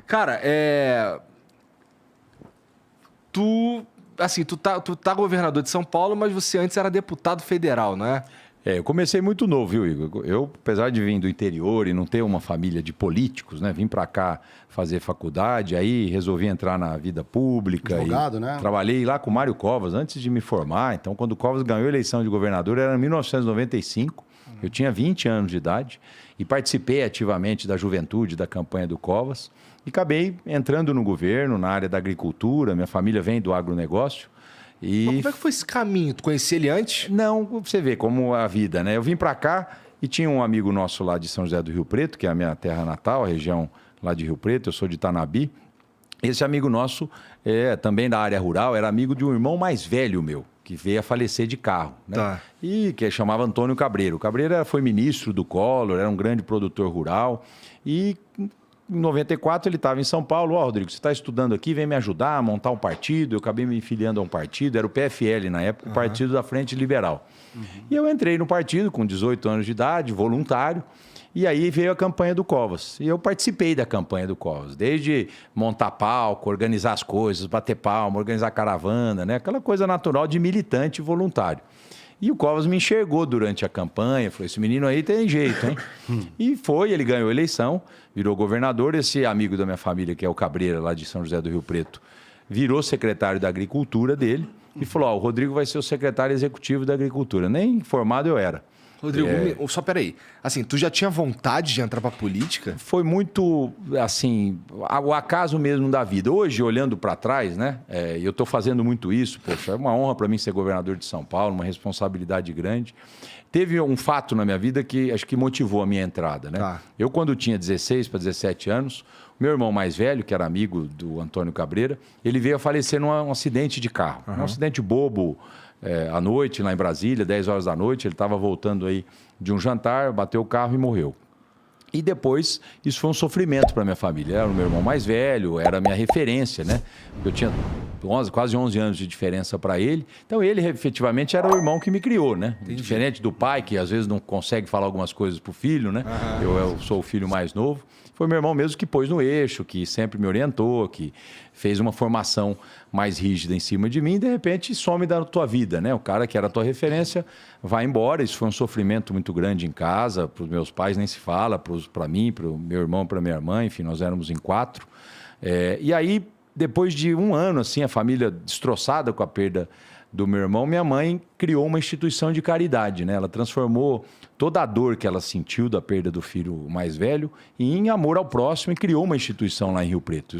Cara, tu tá governador de São Paulo, mas você antes era deputado federal, não é? Eu comecei muito novo, viu, Igor? Eu, apesar de vir do interior e não ter uma família de políticos, né? Vim para cá fazer faculdade, aí resolvi entrar na vida pública. Advogado, né? Trabalhei lá com o Mário Covas antes de me formar. Então, quando o Covas ganhou a eleição de governador, era em 1995. Eu tinha 20 anos de idade e participei ativamente da juventude da campanha do Covas. E acabei entrando no governo, na área da agricultura. Minha família vem do agronegócio. Mas como é que foi esse caminho? Tu conhecia ele antes? Não, você vê como a vida, né? Eu vim para cá e tinha um amigo nosso lá de São José do Rio Preto, que é a minha terra natal, a região lá de Rio Preto, eu sou de Itanabi. Esse amigo nosso, também da área rural, era amigo de um irmão mais velho meu, que veio a falecer de carro, né? Tá. E que chamava Antônio Cabreiro. O Cabreiro foi ministro do Collor, era um grande produtor rural e... Em 94 ele estava em São Paulo. Rodrigo, você está estudando aqui, vem me ajudar a montar um partido. Eu acabei me filiando a um partido, era o PFL na época, o Partido da Frente Liberal. E eu entrei no partido com 18 anos de idade, voluntário, e aí veio a campanha do Covas. E eu participei da campanha do Covas, desde montar palco, organizar as coisas, bater palma, organizar caravana, né? Aquela coisa natural de militante voluntário. E o Covas me enxergou durante a campanha, falou, esse menino aí tem jeito, hein? E foi, ele ganhou a eleição, virou governador. Esse amigo da minha família, que é o Cabreira, lá de São José do Rio Preto, virou secretário da Agricultura dele e falou, o Rodrigo vai ser o secretário executivo da Agricultura. Nem informado eu era. Rodrigo, só peraí. Assim, tu já tinha vontade de entrar pra política? Foi muito, assim, o acaso mesmo da vida. Hoje, olhando para trás, né? Eu estou fazendo muito isso. Poxa, é uma honra para mim ser governador de São Paulo, uma responsabilidade grande. Teve um fato na minha vida que acho que motivou a minha entrada, né? Tá. Eu, quando tinha 16 para 17 anos, meu irmão mais velho, que era amigo do Antônio Cabreira, ele veio a falecer num acidente de carro. Um acidente bobo, à noite, lá em Brasília, 10 horas da noite. Ele estava voltando aí de um jantar, bateu o carro e morreu. E depois, isso foi um sofrimento para minha família. Era o meu irmão mais velho, era a minha referência, né? Eu tinha quase 11 anos de diferença para ele. Então, ele efetivamente era o irmão que me criou, né? Entendi. Diferente do pai, que às vezes não consegue falar algumas coisas pro filho, né? Eu sou o filho mais novo. Foi meu irmão mesmo que pôs no eixo, que sempre me orientou, que fez uma formação mais rígida em cima de mim e, de repente, some da tua vida, né? O cara que era a tua referência vai embora. Isso foi um sofrimento muito grande em casa. Para os meus pais nem se fala, para mim, para o meu irmão, para minha irmã. Enfim, nós éramos em 4. E aí, depois de um ano, assim, a família destroçada com a perda do meu irmão, minha mãe criou uma instituição de caridade, né? Ela transformou toda a dor que ela sentiu da perda do filho mais velho em amor ao próximo e criou uma instituição lá em Rio Preto.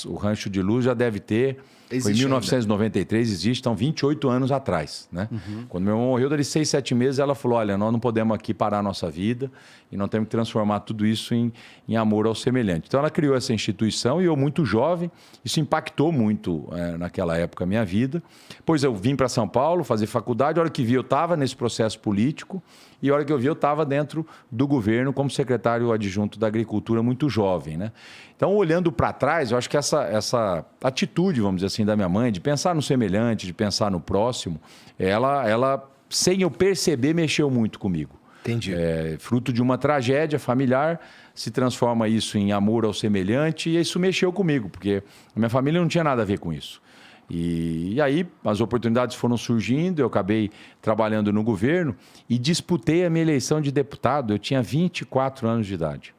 O Rancho de Luz já deve ter... Foi em 1993, existe, então 28 anos atrás, né? Quando meu irmão morreu, dali 6, 7 meses, ela falou, olha, nós não podemos aqui parar a nossa vida e nós temos que transformar tudo isso em amor ao semelhante. Então ela criou essa instituição e eu, muito jovem, isso impactou muito naquela época a minha vida. Depois eu vim para São Paulo fazer faculdade, a hora que vi eu estava nesse processo político e a hora que eu vi eu estava dentro do governo como secretário adjunto da Agricultura, muito jovem, né? Então, olhando para trás, eu acho que essa atitude, vamos dizer assim, da minha mãe, de pensar no semelhante, de pensar no próximo, ela sem eu perceber, mexeu muito comigo. Entendi. Fruto de uma tragédia familiar, se transforma isso em amor ao semelhante e isso mexeu comigo, porque a minha família não tinha nada a ver com isso. E aí as oportunidades foram surgindo, eu acabei trabalhando no governo e disputei a minha eleição de deputado, eu tinha 24 anos de idade.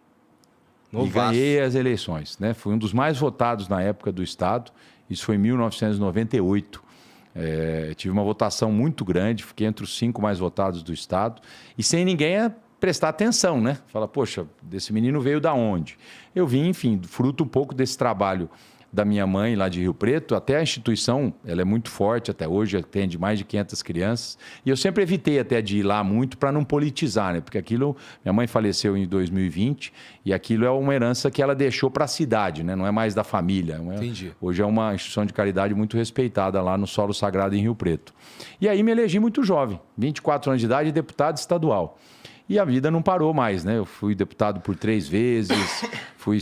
Novaço. E ganhei as eleições, né? Fui um dos mais votados na época do Estado, isso foi em 1998. Tive uma votação muito grande, fiquei entre os 5 mais votados do Estado e sem ninguém prestar atenção, né? Fala, poxa, desse menino veio da onde? Eu vim, enfim, fruto um pouco desse trabalho da minha mãe lá de Rio Preto, até a instituição, ela é muito forte até hoje, atende mais de 500 crianças, e eu sempre evitei até de ir lá muito para não politizar, né? Porque aquilo, minha mãe faleceu em 2020, e aquilo é uma herança que ela deixou para a cidade, né? Não é mais da família. Entendi. Hoje é uma instituição de caridade muito respeitada lá no Solo Sagrado em Rio Preto. E aí me elegi muito jovem, 24 anos de idade, deputado estadual. E a vida não parou mais, né? Eu fui deputado por 3 vezes, fui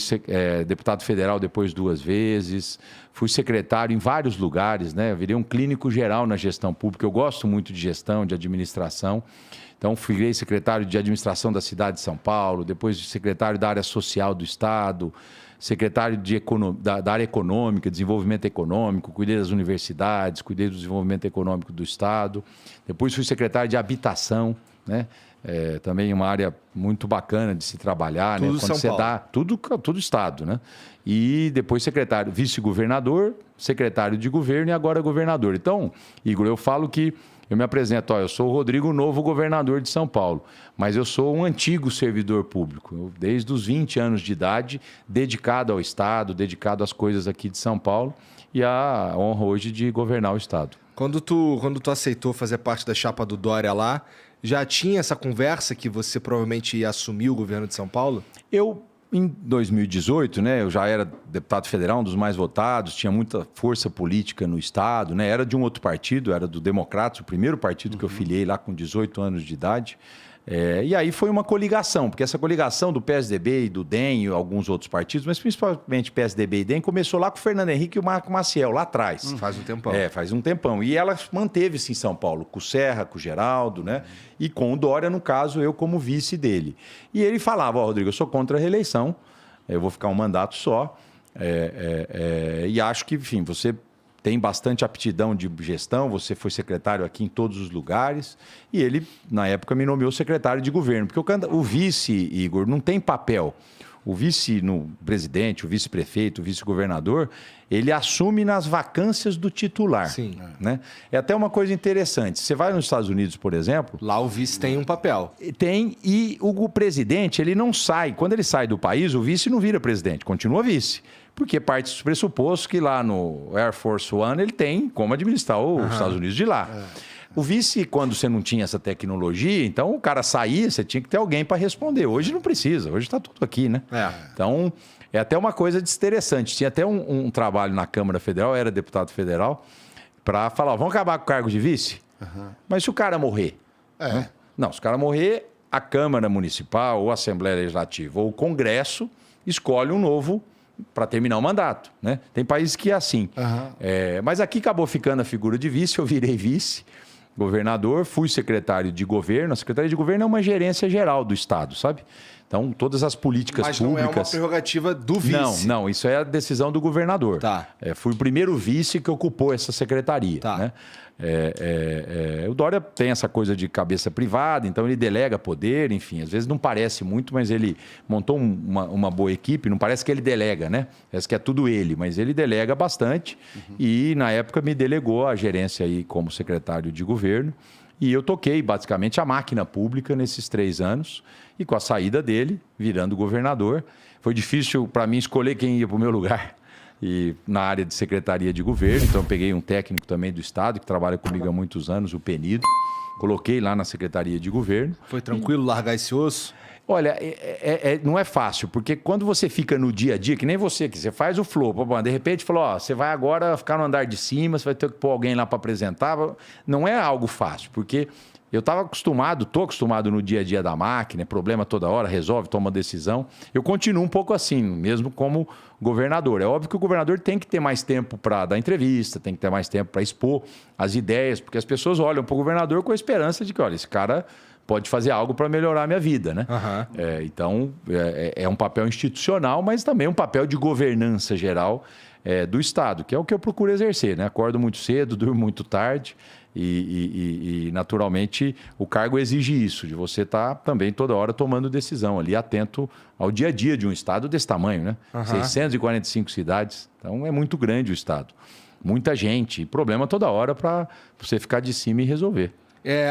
deputado federal depois 2 vezes, fui secretário em vários lugares, né? Eu virei um clínico geral na gestão pública. Eu gosto muito de gestão, de administração. Então, fui secretário de administração da cidade de São Paulo, depois secretário da área social do Estado, secretário da área econômica, desenvolvimento econômico, cuidei das universidades, cuidei do desenvolvimento econômico do Estado. Depois fui secretário de habitação, né? Também uma área muito bacana de se trabalhar, tudo né? Quando São Paulo. Tudo Estado, né? E depois secretário, vice-governador, secretário de governo e agora governador. Então, Igor, eu falo que eu me apresento, eu sou o Rodrigo, novo governador de São Paulo, mas eu sou um antigo servidor público, desde os 20 anos de idade, dedicado ao Estado, dedicado às coisas aqui de São Paulo e a honra hoje de governar o Estado. Quando tu aceitou fazer parte da chapa do Dória lá, já tinha essa conversa que você provavelmente ia assumir o governo de São Paulo? Em 2018, né, eu já era deputado federal, um dos mais votados, tinha muita força política no Estado, né, era de um outro partido, era do Democratas, o primeiro partido que eu filiei lá com 18 anos de idade. E aí foi uma coligação, porque essa coligação do PSDB e do DEM e alguns outros partidos, mas principalmente PSDB e DEM, começou lá com o Fernando Henrique e o Marco Maciel, lá atrás. Faz um tempão. Faz um tempão. E ela manteve-se em São Paulo, com o Serra, com o Geraldo, né? E com o Dória, no caso, eu como vice dele. E ele falava, Rodrigo, eu sou contra a reeleição, eu vou ficar um mandato só, e acho que, enfim, você tem bastante aptidão de gestão, você foi secretário aqui em todos os lugares, e ele, na época, me nomeou secretário de governo, porque o vice, Igor, não tem papel. O vice-presidente, o vice-prefeito, o vice-governador, ele assume nas vacâncias do titular. Sim. Né? É até uma coisa interessante. Você vai nos Estados Unidos, por exemplo... Lá o vice tem um papel. Tem, e o presidente, ele não sai. Quando ele sai do país, o vice não vira presidente, continua vice. Porque parte dos pressupostos que lá no Air Force One ele tem como administrar os Estados Unidos de lá. O vice, quando você não tinha essa tecnologia, então o cara saía, você tinha que ter alguém para responder. Hoje não precisa, hoje está tudo aqui, né? Então, é até uma coisa interessante. Tinha até um trabalho na Câmara Federal, era deputado federal, para falar, vamos acabar com o cargo de vice? Mas se o cara morrer? Né? Não, se o cara morrer, a Câmara Municipal, ou a Assembleia Legislativa, ou o Congresso escolhe um novo para terminar o mandato, né? Tem países que é assim. Mas aqui acabou ficando a figura de vice, eu virei vice-governador, fui secretário de governo. A Secretaria de Governo é uma gerência geral do Estado, sabe? Então, todas as políticas públicas... Mas não é uma prerrogativa do vice. Não, isso é a decisão do governador. Tá. Fui o primeiro vice que ocupou essa secretaria. Tá. Né? O Dória tem essa coisa de cabeça privada, então ele delega poder, enfim, às vezes não parece muito, mas ele montou uma boa equipe, não parece que ele delega, né? Parece que é tudo ele, mas ele delega bastante e na época me delegou a gerência aí como secretário de governo e eu toquei basicamente a máquina pública nesses 3 anos e com a saída dele, virando governador, foi difícil para mim escolher quem ia para o meu lugar. E na área de secretaria de governo, então eu peguei um técnico também do Estado, que trabalha comigo há muitos anos, o Penido, coloquei lá na secretaria de governo. Foi tranquilo largar esse osso? Olha, não é fácil, porque quando você fica no dia a dia, que nem você, que você faz o flow, de repente falou, você vai agora ficar no andar de cima, você vai ter que pôr alguém lá para apresentar, não é algo fácil, porque... Eu estou acostumado no dia a dia da máquina, problema toda hora, resolve, toma decisão. Eu continuo um pouco assim, mesmo como governador. É óbvio que o governador tem que ter mais tempo para dar entrevista, tem que ter mais tempo para expor as ideias, porque as pessoas olham para o governador com a esperança de que, olha, esse cara pode fazer algo para melhorar a minha vida, né? Então, é um papel institucional, mas também um papel de governança geral do Estado, que é o que eu procuro exercer, né? Acordo muito cedo, durmo muito tarde. E, naturalmente, o cargo exige isso, de você estar também toda hora tomando decisão ali, atento ao dia a dia de um Estado desse tamanho, né? 645 cidades, então é muito grande o Estado. Muita gente, problema toda hora para você ficar de cima e resolver.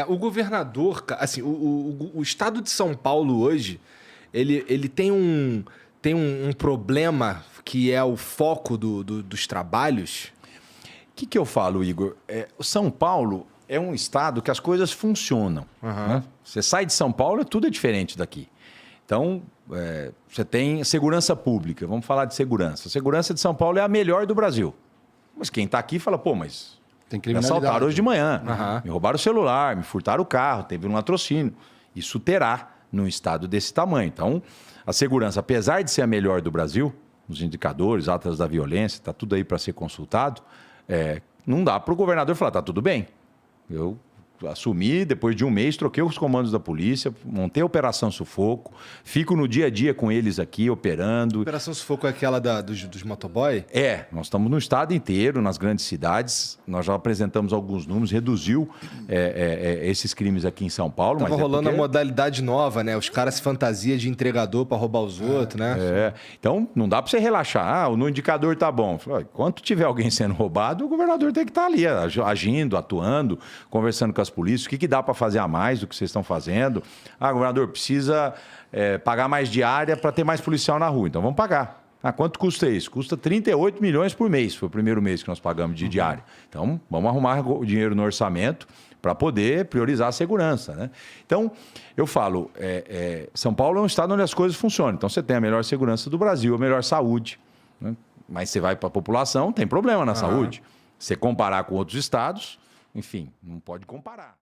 O governador, assim, o Estado de São Paulo hoje, ele tem um problema que é o foco dos trabalhos. O que eu falo, Igor? O São Paulo é um estado que as coisas funcionam. Né? Você sai de São Paulo, tudo é diferente daqui. Então, você tem segurança pública. Vamos falar de segurança. A segurança de São Paulo é a melhor do Brasil. Mas quem está aqui fala, mas tem me assaltaram hoje de manhã. Me roubaram o celular, me furtaram o carro, teve um latrocínio. Isso terá num estado desse tamanho. Então, a segurança, apesar de ser a melhor do Brasil, os indicadores, atas da violência, está tudo aí para ser consultado, não dá para o governador falar, tá tudo bem. Eu assumi, depois de um mês, troquei os comandos da polícia, montei a Operação Sufoco, fico no dia a dia com eles aqui, operando. A Operação Sufoco é aquela dos motoboy? Nós estamos no estado inteiro, nas grandes cidades, nós já apresentamos alguns números, reduziu esses crimes aqui em São Paulo. Tava rolando a modalidade nova, né? Os caras se fantasiam de entregador para roubar os outros, né? Então, não dá para você relaxar, no indicador tá bom. Enquanto tiver alguém sendo roubado, o governador tem que estar ali, agindo, atuando, conversando com as polícias, o que dá para fazer a mais do que vocês estão fazendo? Governador, precisa pagar mais diária para ter mais policial na rua. Então vamos pagar. Quanto custa isso? Custa 38 milhões por mês. Foi o primeiro mês que nós pagamos de diária. Então vamos arrumar o dinheiro no orçamento para poder priorizar a segurança, né? Então, eu falo, São Paulo é um estado onde as coisas funcionam. Então você tem a melhor segurança do Brasil, a melhor saúde, né? Mas você vai para a população, tem problema na saúde. Se você comparar com outros estados, enfim, não pode comparar.